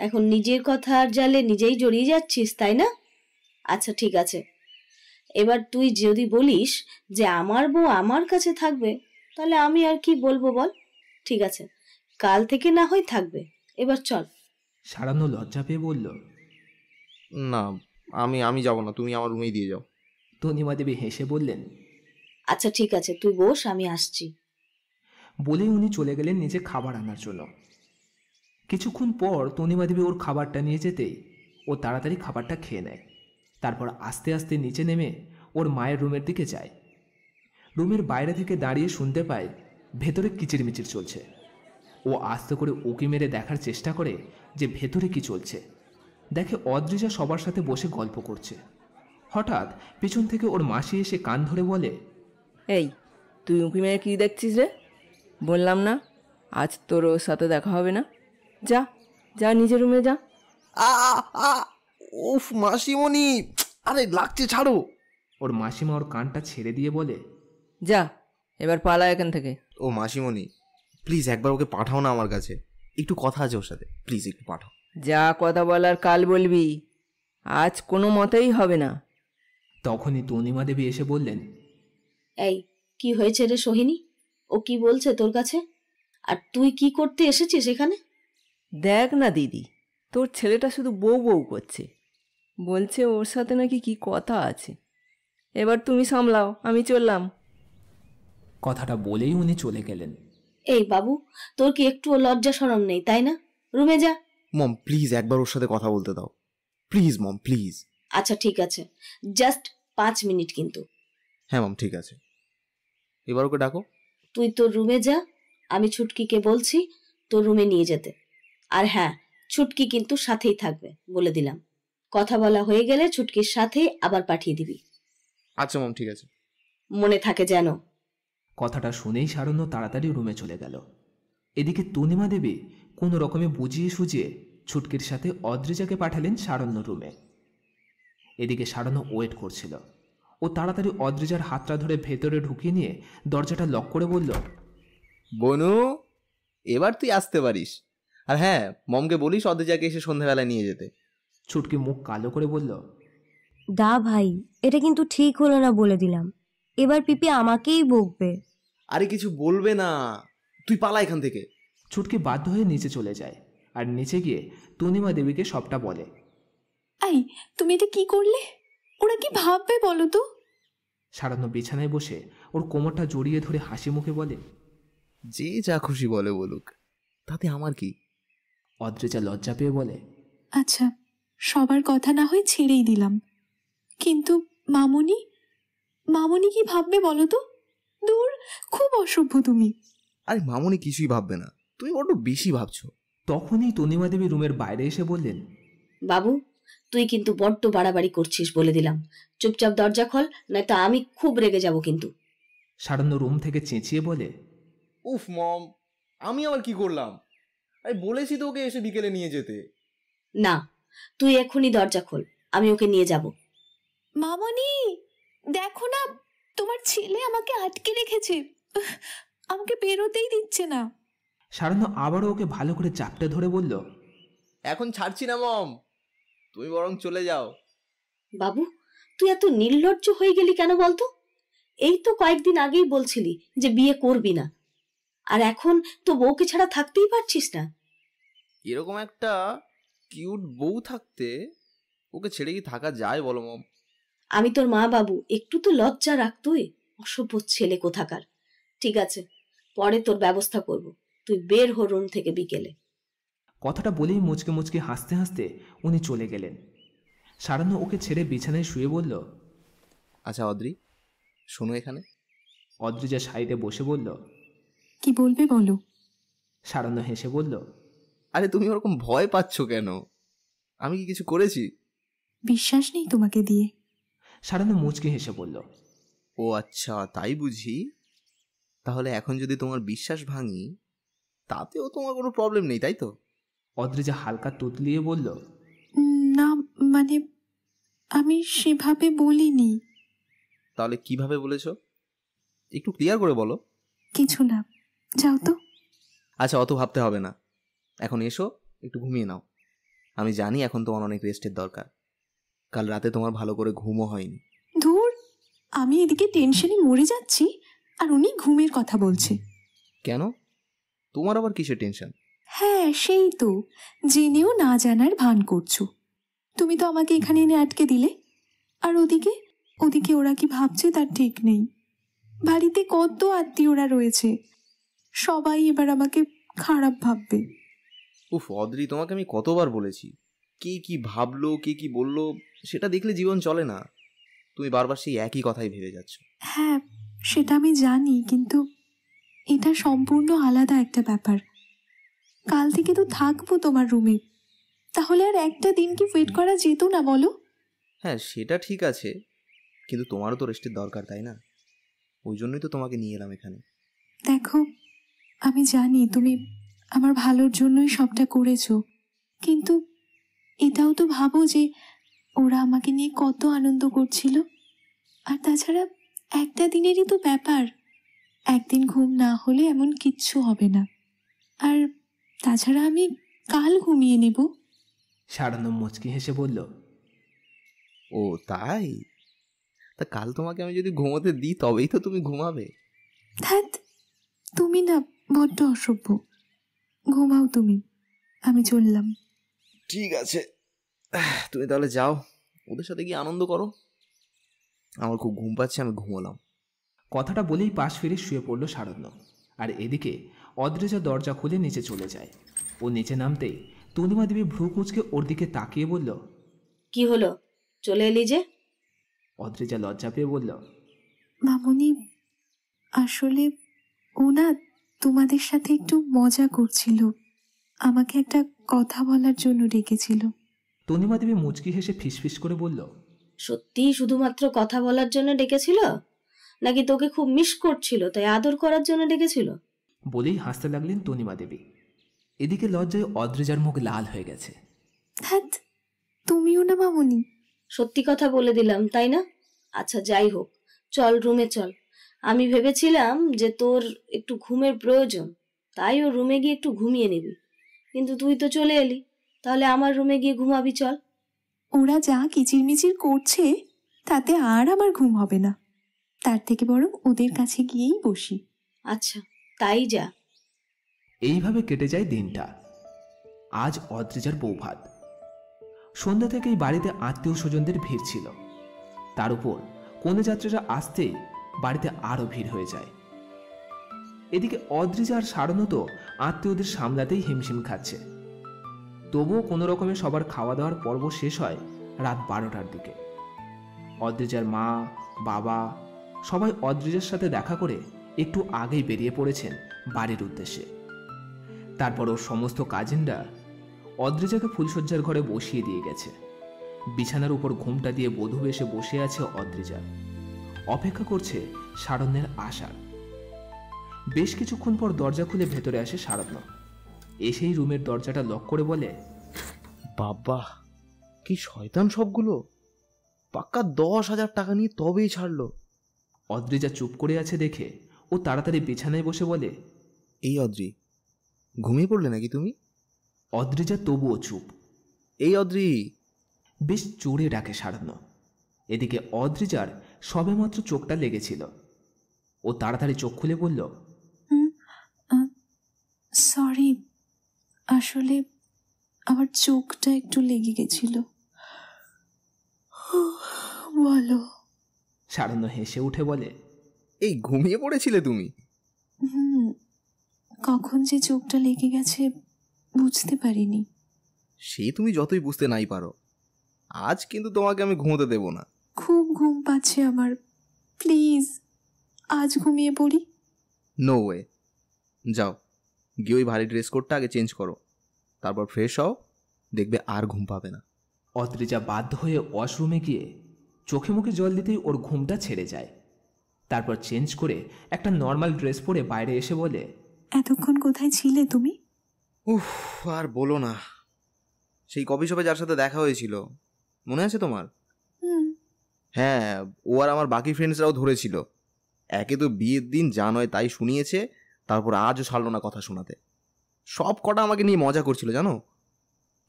এখন নিজের কথার জালে নিজেই জড়িয়ে যাচ্ছিস, তাই না? আচ্ছা ঠিক আছে, এবার তুই যদি বলিস যে আমার বউ আমার কাছে থাকবে, তাহলে আমি আর কি বলবো বল? ঠিক আছে, কাল থেকে না হয় থাকবে, এবার চল। সারণ্য লজ্জা পেয়ে বলল, না, আমি যাব না, তুমি আমার রুমেই দিয়ে যাও। তনিমা দেবী হেসে বললেন, আচ্ছা ঠিক আছে, তুই বস, আমি আসছি। বলেই উনি চলে গেলেন নিচে খাবার আনার জন্য। কিছুক্ষণ পর তনিমা দেবী ওর খাবারটা নিয়ে যেতেই ও তাড়াতাড়ি খাবারটা খেয়ে নেয়। তারপর আস্তে আস্তে নিচে নেমে ওর মায়ের রুমের দিকে যায়। রুমের বাইরে থেকে দাঁড়িয়ে শুনতে পায় ভেতরে কিচিরমিচির চলছে। ও আস্তে করে উঁকি মেরে দেখার চেষ্টা করে যে ভেতরে কি চলছে। দেখে অদ্রিজা সবার সাথে বসে গল্প করছে। হঠাৎ পেছন থেকে ওর মাসি এসে কান ধরে বলে, এই তুই উঁকি মেরে কী দেখছিস রে? বললাম না আজ তোর ওর সাথে দেখা হবে না। যা যা নিজের রুমে যা। উফ মাসিমণি, আরে লাগছে, ছাড়ো। ওর মাসিমা ওর কানটা ছেড়ে দিয়ে বলে, যা এবার পালা এখান থেকে। ও মাসিমণি, প্লিজ একবার ওকে পাঠাও না আমার কাছে, একটু কথা আছে ওর সাথে, প্লিজ একটু পাঠাও। যা কথা বলার কাল বলবি, আজ কোনো মতেই হবে না। তখনই তনিমা দেবী এসে বললেন, এই কি হয়েছে রে সোহিনী? ও কি বলছে তোর কাছে? আর তুই কি করতে এসেছিস এখানে? দেখ না দিদি, তোর ছেলেটা শুধু বউ বউ করছে, বলছে ওর সাথে নাকি কি কথা আছে। এবার তুমি সামলাও, আমি চললাম। কথাটা বলেই উনি চলে গেলেন। এই বাবু, তোর কি একটুও লজ্জা শরম নেই, তাই না? রুমে যা। মম প্লিজ একবার ওর সাথে কথা বলতে দাও, প্লিজ মম প্লিজ। আচ্ছা ঠিক আছে, জাস্ট 5 মিনিট কিন্তু। হ্যাঁ মম ঠিক আছে, এবার ওকে ডাকো। তুই তোর রুমে যা, আমি ছুটকিকে বলছি তোর রুমে নিয়ে যেতে। আর হ্যাঁ, ছুটকি কিন্তু সাথেই থাকবে বলে দিলাম। কথা বলা হয়ে গেলে ছুটকির সাথেই আবার পাঠিয়ে দিবি। আচ্ছা মম ঠিক আছে। মনে থাকে যেন। কথাটা শুনেই সারণ্য তাড়াতাড়ি রুমে চলে গেল। এদিকে তনিমা দেবী কোনো রকমে বুঝিয়ে সুঝিয়ে ছুটকির সাথে অদ্রিজাকে পাঠালেন সারণ্য রুমে। এদিকে সারণ্য ওয়েট করছিল। ও তাড়াতাড়ি অদ্রিজার হাতটা ধরে ভেতরে ঢুকিয়ে নিয়ে দরজাটা লক করে বলল, বনু এবার তুই আসতে পারিস। আর হ্যাঁ, মমকে বলিস অদ্রিজাকে এসে সন্ধ্যাবেলায় নিয়ে যেতে। ছুটকি মুখ কালো করে বলল, দা ভাই, এটা কিন্তু ঠিক হলো না বলে দিলাম। এবার পিপি আমাকেই বকবে। আরে কিছু বলবে না, তুই পালা এখান থেকে। ছুটকি বাধ্য হয়ে নিচে চলে যায় আর নিচে গিয়ে তনিমা দেবীকে সবটা বলে। আই, তুমি এটা কি করলে? ওরা কি ভাববে বলো তো? সারণ্য বিছানায় বসে ওর কোমরটা জড়িয়ে ধরে হাসি মুখে বলে, যে যা খুশি বলে বলুক, তাতে আমার কি। অদ্রিজা লজ্জা পেয়ে বলে, আচ্ছা, সবার কথা না হয় ছেড়েই দিলাম, কিন্তু মামুনি মামুনি কি ভাববে বলো তো? দূর, খুব অসভ্য তুমি। আরে মামুনি কিছুই ভাববে না, তুমি বড্ড বেশি ভাবছো। তখনই তনিমা দেবী রুমের বাইরে এসে বললেন, বাবু, তুই কিন্তু বড্ড বাড়াবাড়ি করছিস বলে দিলাম। চুপচাপ দরজা খোল, নয়তো আমি খুব রেগে যাব কিন্তু। সারণ্য রুম থেকে চেঁচিয়ে বলে, উফ মম, আমি আবার কি করলাম? আরে বলেছি তো ওকে এসে বিকেলে নিয়ে যেতে। না, তুই এখনই দরজা খোল, আমি ওকে নিয়ে যাব। মামুনি, দেখো না, তোমার ছেলে আমাকে আটকে রেখেছে, আমাকে বেরোতেই দিচ্ছে না। সারণ্য আবারও ওকে ভালো করে চাপটে ধরে বলল, এখন ছাড়ছি না মম, তুমি বরং চলে যাও। বাবু, তুই এত নির্লজ্জ হয়ে গেলি কেন বলতো? এই তো কয়েকদিন আগেই বলছিলি যে বিয়ে করবি না, আর এখন তো বউকে ছাড়া থাকতেই পারছিস না। এরকম একটা কিউট বউ থাকতে ওকে ছেড়ে কি থাকা যায় বলো মম? আমি তোর মা বাবু, একটু তো লজ্জা রাখ তুই, অসভ্য ছেলে কোথাকার। ঠিক আছে, পরে তোর ব্যবস্থা করব, তুই বের হো রুম থেকে বিকেলে। কথাটা বলেই মুচকে মুচকে হাসতে হাসতে উনি চলে গেলেন। সারণ্য ওকে ছেড়ে বিছানায় শুয়ে বলল, আচ্ছা অদ্রি, শোনো এখানে। অদ্রিজা সাইডে বসে বলল, কি বলবে বলো। সারণ্য হেসে বলল, আরে তুমি ওরকম ভয় পাচ্ছ কেন? আমি কি কিছু করেছি? বিশ্বাস নেই তোমাকে দিয়ে। সারণ্য মুচকে হেসে বলল, ও আচ্ছা, তাই বুঝি। তাহলে এখন যদি তোমার বিশ্বাস ভাঙি, তাতেও তোমার কোনো প্রবলেম নেই, তাই তো? অদ্রিজা হালকা তুতলিয়ে বলল, না মানে, আমি সেভাবে বলিনি। তাহলে কিভাবে বলেছো? একটু ক্লিয়ার করে বলো। কিছু না, যাও তো। আচ্ছা, অত ভাবতে হবে না, এখন এসো, একটু ঘুমিয়ে নাও। আমি জানি এখন তোমার অনেক রেস্টের দরকার, কাল রাতে তোমার ভালো করে ঘুমও হয়নি। ধুর, আমি এদিকে টেনশনে মরে যাচ্ছি আর উনি ঘুমের কথা বলছে। কেন, তোমার আবার কিসের টেনশন? হ্যাঁ সেই তো, জেনেও না জানার ভান করছো। তুমি তো আমাকে এখানে এনে আটকে দিলে, আর ওদিকে ওদিকে ওরা কি ভাবছে তার ঠিক নেই। বাড়িতে কত আত্মীয়রা রয়েছে, সবাই এবার আমাকে খারাপ ভাববে। উফ অদ্রি, তোমাকে আমি কতবার বলেছি, কে কি ভাবলো কে কি বললো সেটা দেখলে জীবন চলে না। তুমি বারবার সেই একই কথাই ভেবে যাচ্ছ। হ্যাঁ, সেটা আমি জানি, কিন্তু এটা সম্পূর্ণ আলাদা একটা ব্যাপার। কাল থেকে তো থাকবো তোমার রুমে, তাহলে আর একটা দিন কি ওয়েট করা যেত না বলো? হ্যাঁ সেটা ঠিক আছে, কিন্তু তোমারও তো রেস্টের দরকার, তাই না? ওই জন্যই তো তোমাকে নিয়ে এলাম এখানে। দেখো, আমি জানি তুমি আমার ভালোর জন্যই সবটা করেছো, কিন্তু এটাও তো ভাবো যে ওরা আমাকে নিয়ে কত আনন্দ করছিল। আর তাছাড়া একটা দিনেরই তো ব্যাপার, একদিন ঘুম না হলে এমন কিচ্ছু হবে না। আর তাছাড়া আমি কাল ঘুমিয়ে নেব। সারান্ন মুচকি হেসে বলল, ও তাই? তা কাল তোমাকে আমি যদি ঘুমোতে দিই তবেই তো তুমি ঘুমাবে। ধ্যাৎ, তুমি না বড্ড অসভ্য। ঘুমাও তুমি, আমি চললাম। ঠিক আছে, তুমি তাহলে যাও, ওদের সাথে গিয়ে আনন্দ করো। আমার খুব ঘুম পাচ্ছে, আমি ঘুমোলাম। কথাটা বলেই পাশ ফিরে শুয়ে পড়ল সারণ্য। আর এদিকে অদ্রিজা দরজা খুলে নিচে চলে যায়। ও নিচে নামতেই তনিমা দেবী ভ্রু কুঁচকে ওর দিকে তাকিয়ে বলল, কি হলো, চলে এলি যে? অদ্রিজা লজ্জা পেয়ে বলল, মামুনি, আসলে ও না তোমাদের সাথে একটু মজা করছিল, আমাকে একটা কথা বলার জন্য ডেকেছিল। তনিমা দেবী মুচকি হেসে ফিসফিস করে বলল, সত্যি শুধুমাত্র কথা বলার জন্য ডেকেছিল, নাকি তোকে খুব মিস করছিল তাই আদর করার জন্য ডেকেছিল? বলেই হাসতে লাগলেন তনিমা দেবী। এদিকে লজ্জায় অদ্রিজার মুখ লাল হয়ে গেছে। ধ্যাৎ, তুমিও না মামুনি? সত্যি কথা বলে দিলাম, তাই না? আচ্ছা যাই হোক, চল রুমে চল। আমি ভেবেছিলাম যে তোর একটু ঘুমের প্রয়োজন, তাই ও রুমে গিয়ে একটু ঘুমিয়ে নিবি, কিন্তু তুই তো চলে এলি, তাহলে আমার রুমে গিয়ে ঘুমাবি, চল। ওরা যা কিচিরমিচির করছে তাতে আর আমার ঘুম হবে না, তার থেকে বরং ওদের কাছে গিয়েই বসি। আচ্ছা তাই যা। এইভাবে কেটে যায় দিনটা। আজ অদ্রিজার বৌভাত। সন্ধ্যা থেকেই বাড়িতে আত্মীয় স্বজনদের ভিড় ছিল। তার উপর কন্যাযাত্রীরা আসতেই বাড়িতে আরো ভিড় হয়ে যায়। এদিকে অদ্রিজা আর সারণ্য তো আত্মীয়দের সামলাতেই হিমশিম খাচ্ছে। তবুও কোনো রকমে সবার খাওয়া দাওয়ার পর্ব শেষ হয় রাত 12টার দিকে। অদ্রিজার মা, বাবা সবাই অদ্রিজার সাথে দেখা করে একটু আগেই বেরিয়ে পড়েছেন বাড়ির উদ্দেশ্যে। তারপর ওর সমস্ত কাজিনরা অদ্রিজাকে ফুলশয্যার ঘরে বসিয়ে দিয়ে গেছে। বিছানার উপর ঘুমটা দিয়ে বধূ এসে বসে আছে অদ্রিজা, অপেক্ষা করছে সারণ্যের আসার। বেশ কিছুক্ষণ পর দরজা খুলে ভেতরে আসে সারণ্য। এসেই রুমের দরজাটা লক করে বলে, বাবা কি শয়তান সবগুলো, পাক্কা 10,000 টাকা নিয়ে তবেই ছাড়লো। অদ্রিজা চুপ করে আছে দেখে ও তাড়াতাড়ি বিছানায় বসে বলে, এই অদ্রি, ঘুমিয়ে পড়লে নাকি তুমি? অদ্রিজা তবুও চুপ। এই অদ্রি, বেশ জোরে ডাকে সারণ্য। এদিকে অদ্রিজার সবেমাত্র চোখটা লেগেছিল। ও তাড়াতাড়ি চোখ খুলে বলল, সরি, আসলে আমার চোখটা একটু লেগে গেছিল। বলো। সারণ্য হেসে উঠে বলে, এই ঘুমিয়ে পড়েছিলে তুমি? কখন যে চোখটা লেগে গেছে বুঝতে পারিনি। সে তুমি যতই বুঝতে নাই পারো, আজ কিন্তু তোমাকে আমি ঘুমোতে দেব না। খুব ঘুম পাচ্ছে আমার, প্লিজ আজ ঘুমিয়ে পড়ি। নো ওয়ে, যাও গিয়ে ওই ভারী ড্রেস কোডটা আগে চেঞ্জ করো, তারপর ফ্রেশ হও, দেখবে আর ঘুম পাবে না। অদ্রিজা বাধ্য হয়ে ওয়াশরুমে গিয়ে চোখে মুখে জল দিতেই ওর ঘুমটা ছেড়ে যায়। তারপর চেঞ্জ করে একটা নর্মাল ড্রেস পরে বাইরে এসে বলে, এতক্ষণ কোথায় ছিলে তুমি? উফ, আর বলো না, সেই কফি শপে যার সাথে দেখা হয়েছিল মনে আছে তোমার? হ্যাঁ, ও আর আমার বাকি ফ্রেন্ডসরাও ধরেছিল। একে তো বিয়ের দিন যা নয় তাই শুনিয়েছে, তারপর আজও ছাড়লো না কথা শোনাতে। সব কটা আমাকে নিয়ে মজা করছিল জানো।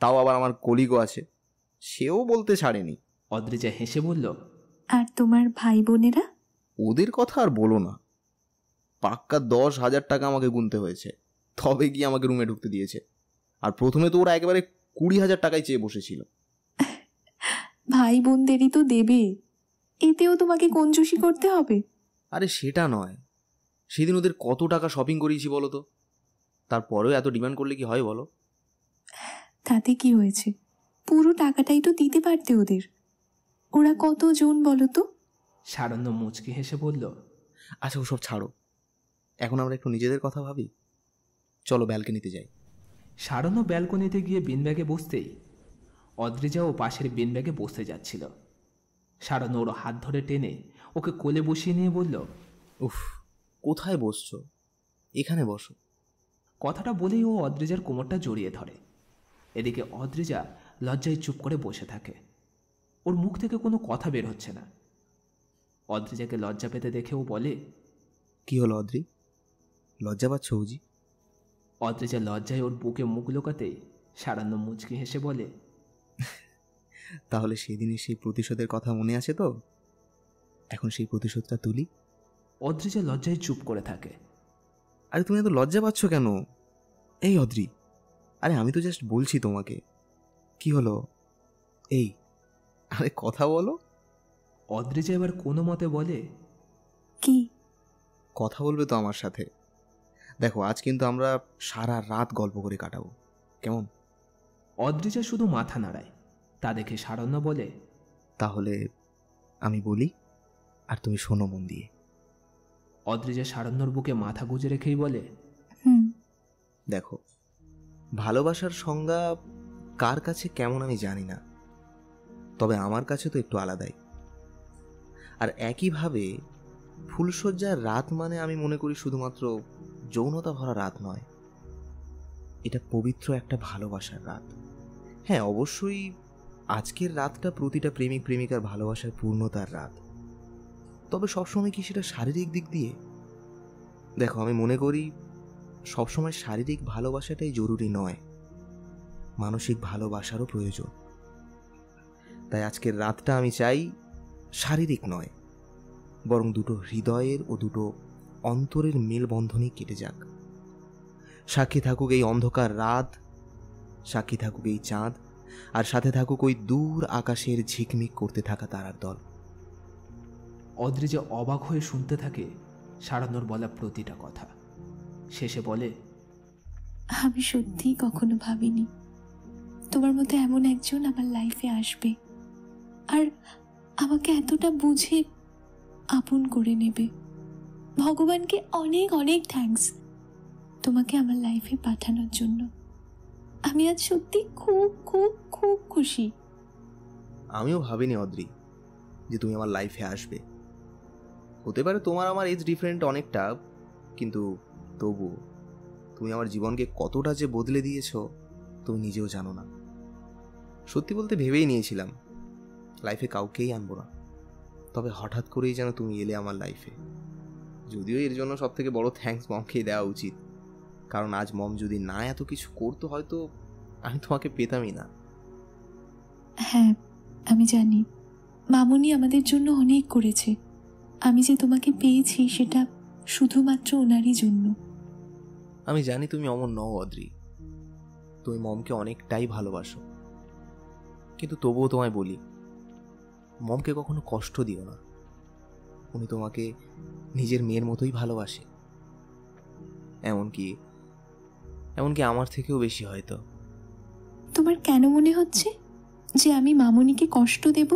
তাও আবার আমার কলিগও আছে, সেও বলতে ছাড়েনি। অদ্রিজা হেসে বলল, আর তোমার ভাই বোনেরা? ওদের কথা আর বলো না, পাক্কা 10,000 টাকা আমাকে গুনতে হয়েছে, তবে গিয়ে আমাকে রুমে ঢুকতে দিয়েছে। আর প্রথমে তো ওরা একেবারে 20,000 টাকায় চেয়ে বসেছিল। ভাই বোনদেরই তো দেবে, এতেও তোমাকে কঞ্জুসি করতে হবে? আরে সেটা নয়, সেদিন ওদের কত টাকা শপিং করিয়েছি বলো তো, তারপরেও এত ডিমান্ড করলে কি হয় বলো? তাতে কি হয়েছে, পুরো টাকাটাই তো দিতে পারতে ওদের। ওরা কতজন বলো তো? সারণ্য মুচকি হেসে বলল, আচ্ছা ওসব ছাড়ো, এখন আমরা একটু নিজেদের কথা ভাবি। চলো ব্যালকনিতে যাই। সারণ্য ব্যালকনিতে গিয়ে বিনব্যাগে বসতেই অদ্রিজাও পাশের বিনব্যাগে বসতে যাচ্ছিল। সারণ্য ওর হাত ধরে টেনে ওকে কোলে বসিয়ে নিয়ে বলল, উফ, কোথায় বসছো? এখানে বসো। কথাটা বলেই ও অদ্রিজার কোমরটা জড়িয়ে ধরে। এদিকে অদ্রিজা লজ্জায় চুপ করে বসে থাকে। ওর মুখ থেকে কোনো কথা বের হচ্ছে না। অদ্রিজাকে লজ্জা পেতে দেখে ও বলে, কি হলো অদ্রি, লজ্জা পাচ্ছ বুঝি? অদ্রিজা লজ্জায় ওর বুকে মুখ লোকাতেই সারণ্য মুচকি হেসে বলে, তাহলে সেদিনের সেই প্রতিশোধের কথা মনে আছে তো? এখন সেই প্রতিশোধটা তুলি। অদ্রিজা লজ্জায় চুপ করে থাকে। আরে তুমি এত লজ্জা পাচ্ছ কেন? এই অদ্রি, আরে আমি তো জাস্ট বলছি তোমাকে। কি হলো? এই, আরে কথা বলো। অদ্রিজা এবার কোনো মতে বলে, কি? কথা বলবে তো আমার সাথে? দেখো আজ কিন্তু আমরা সারা রাত গল্প করে কাটাবো, কেমন? অদ্রিজা শুধু মাথা নাড়ায়। তা দেখে সারণ্য বলে, তাহলে আমি বলি আর তুমি শোনো মন দিয়ে। অদ্রিজা সারণ্যর বুকে মাথা গুজে রেখেই বলে, দেখো, ভালোবাসার সংজ্ঞা কার কাছে কেমন আমি জানি না, তবে আমার কাছে তো একটু আলাদাই। আর একইভাবে ফুলশয্যার রাত মানে আমি মনে করি শুধুমাত্র যৌনতা ভরা রাত নয়, এটা পবিত্র একটা ভালোবাসার রাত। হ্যাঁ অবশ্যই আজকের রাতটা প্রতিটা প্রেমিক প্রেমিকার ভালোবাসার পূর্ণতার রাত, তবে সবসময় কি সেটা শারীরিক দিক দিয়ে? দেখো আমি মনে করি সবসময় শারীরিক ভালোবাসাটাই জরুরি নয়, মানসিক ভালোবাসারও প্রয়োজন। তাই আজকের রাতটা আমি চাই শারীরিক নয়, বরং দুটো হৃদয়ের ও দুটো অন্তরের মেলবন্ধনই কেটে যাক। সাক্ষী থাকুক এই অন্ধকার রাত, সাক্ষী থাকুক এই চাঁদ, আর সাথে থাকুক ওই দূর আকাশের ঝিকমিক করতে থাকা তারার দল। অদ্রিজা অবাক হয়ে শুনতে থাকে সারণ্যর বলা প্রতিটা কথা। শেষে বলে, আমি সত্যিই কখনো ভাবিনি তোমার মতো এমন একজন আমার লাইফে আসবে আর আমাকে এতটা বুঝে আপন করে নেবে। ভগবানকে অনেক অনেক থ্যাঙ্কস তোমাকে আমার লাইফে পাঠানোর জন্য। আমি আজ সত্যি খুব খুব খুব খুশি। আমিও ভাবিনি অদ্রি যে তুমি আমার লাইফে আসবে। হতে পারে তোমার আমার এজ ডিফারেন্ট অনেকটা, কিন্তু তবু তুমি আমার জীবনকে কতটা যে বদলে দিয়েছ তুমি নিজেও জানো না। সত্যি বলতে ভেবেই নিয়েছিলাম লাইফে কাউকেই আনবো না, তবে হঠাৎ করেই যেন তুমি এলে আমার লাইফে। যদিও এর জন্য সব থেকে বড় থ্যাঙ্কস মমকেই দেওয়া উচিত, কারণ আজ মম যদি না এত কিছু করতো হয়তো আমি তোমাকে পেতামই না। হ্যাঁ আমি জানি মামুনি আমাদের জন্য অনেক করেছে। আমি যে তোমাকে পেয়েছি সেটা শুধুমাত্র ওনারই জন্য। আমি জানি তুমি অমন নও অদ্রি, তুমি মমকে অনেকটাই ভালোবাসো, কিন্তু তবুও তোমায় বলি মমকে কখনো কষ্ট দিও না। উনি তোমাকে নিজের মেয়ের মতোই ভালোবাসে, এমনকি আমার থেকেও বেশি হয়তো। তোমার কেন মনে হচ্ছে যে আমি মামুনিকে কষ্ট দেব?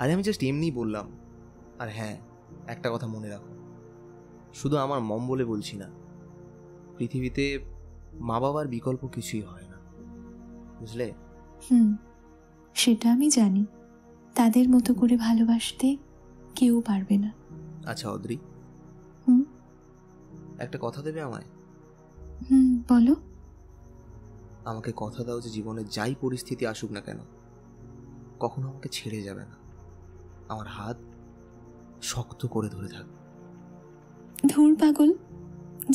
আরে আমি জাস্ট এমনি বললাম। আর হ্যাঁ, একটা কথা মনে রাখো, শুধু আমার মম বলে বলছি না, পৃথিবীতে মা বাবার বিকল্প কিছুই হয় না, বুঝলে? সেটা আমি জানি, তাদের মতো করে ভালোবাসতে কেউ পারবে না। আচ্ছা অদ্রি, একটা কথা দেবে আমায়? বলো। আমাকে কথা দাও যে জীবনে যাই পরিস্থিতি আসুক না কেন কখনো আমাকে ছেড়ে যাবে না, আমার হাত শক্ত করে ধরে থাকবে। ধুর পাগল,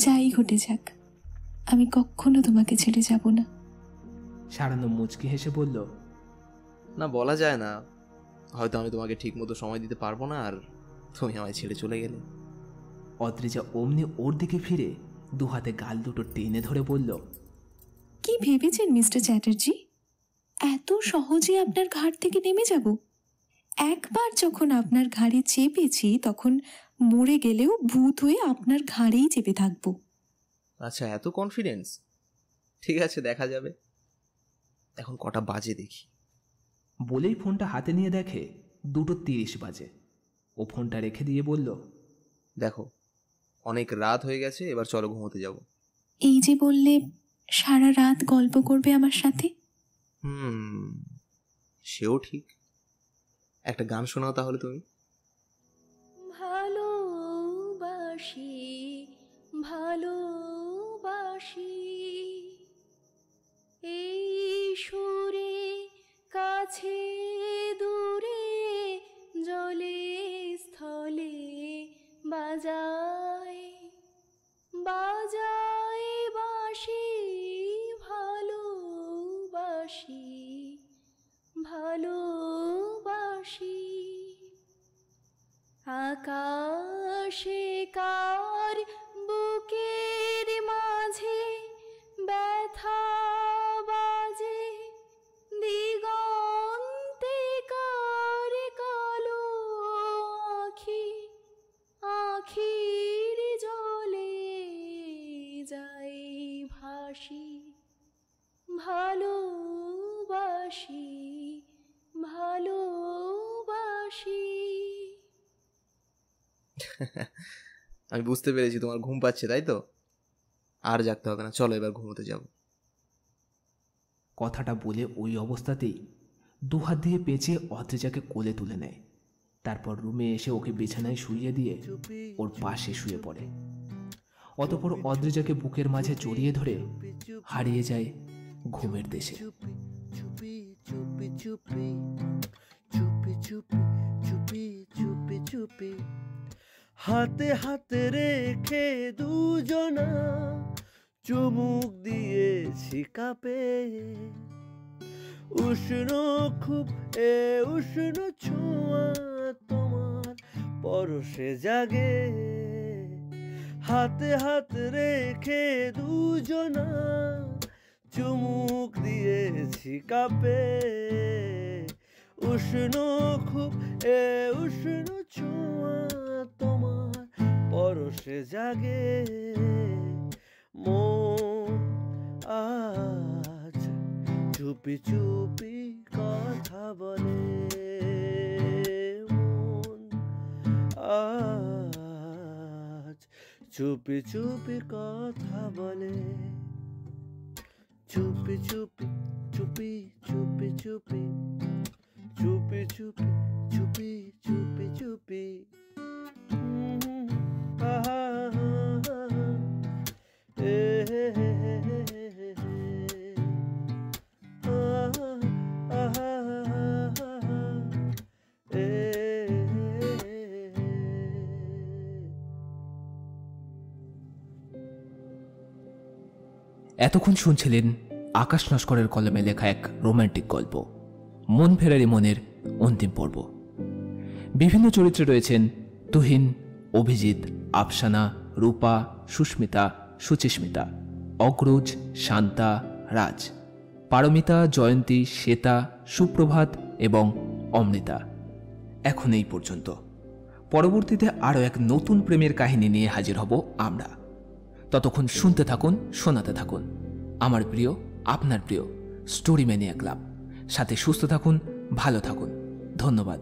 যাই ঘটে যাক আমি কখনো তোমাকে ছেড়ে যাব না। সারণ্য মুচকি হেসে বলল, না বলা যায় না, হয়তো আমি তোমাকে ঠিক মতো সময় দিতে পারবো না আর তুমি আমায় ছেড়ে চলে গেলে। অদ্রিজা অমনি ওর দিকে ফিরে দু হাতে গাল দুটো টেনে ধরে বলল, কি ভেবেছেন মিস্টার চ্যাটার্জি, এত সহজে আপনার ঘাট থেকে নেমে যাব? একবার যখন আপনার ঘাড়ে চেপেছি তখন মরে গেলেও ভূত হয়ে আপনার ঘাড়েই চেপে থাকবো। আচ্ছা, এত কনফিডেন্স? ঠিক আছে, দেখা যাবে। এখন কটা বাজে দেখি। বলেই ফোনটা হাতে নিয়ে দেখে 2:30 বাজে। ও ফোনটা রেখে দিয়ে বলল, দেখো অনেক রাত হয়ে গেছে, এবার চলো ঘুমোতে যাব। এই যে বললে সারা রাত গল্প করবে আমার সাথে। সেও ঠিক। একটা গান শোনাও তাহলে তুমি। ভালোবাসি ভালোবাসি এই সুরে কাছে দূরে জলে স্থলে বাজায় বাজায় বাঁশি ভালোবাসি ভালোবাসি আকাশে কার বুকের মাঝে ব্যথা বাজে দিগন্তে কার কালো আখি আখির জলে যাই ভাসি ভালোবাসি ভালোবাসি। আমি বুঝতে পেরেছি তোমার ঘুম পাচ্ছে, তাই তো? আর জাগতে হবে না, চলো এবার ঘুমোতে যাব। কথাটা বলে ওই অবস্থাতেই দুহাত দিয়ে পেঁচিয়ে অদ্রিজাকে কোলে তুলে নেয়। তারপর রুমে এসে ওকে বিছানায় শুইয়ে দিয়ে ওর পাশে শুয়ে পড়ে। অতঃপর অদ্রিজাকে বুকের মাঝে জড়িয়ে ধরে হারিয়ে যায় ঘুমের দেশে। হাতে হাতে রেখে দুজনা চুমুক দিয়েছি কাপে, উষ্ণ খুব এ উষ্ণ ছোঁয়া তোমার পরশে জাগে। হাতে হাত রেখে দুজনা চুমুক দিয়েছি কাপে, উষ্ণ খুব এ উষ্ণ ছোঁয়া তোমার পরশে জাগে। মন আজ চুপি চুপি কথা বলে, মন আজ চুপি চুপি কথা বলে, চুপি চুপি চুপি চুপি চুপি চুপি চুপি চুপি চুপি চুপি। এতক্ষণ শুনছিলেন আকাশ নস্করের কলমে লেখা এক রোমান্টিক গল্প মন ফেরারি মনের অন্তিম পর্ব। বিভিন্ন চরিত্রে রয়েছেন তুহিন, অভিজিৎ, আফসানা, রূপা, সুস্মিতা, সুচিস্মিতা, অগ্রজ, শান্তা, রাজ, পারমিতা, জয়ন্তী, শ্বেতা, সুপ্রভাত এবং অমৃতা। এখন এই পর্যন্ত। পরবর্তীতে আরও এক নতুন প্রেমের কাহিনী নিয়ে হাজির হব আমরা। ততক্ষণ শুনতে থাকুন, শোনাতে থাকুন আমার প্রিয়, আপনার প্রিয় স্টোরি ম্যানিয়া ক্লাব। সাথে সুস্থ থাকুন, ভালো থাকুন। ধন্যবাদ।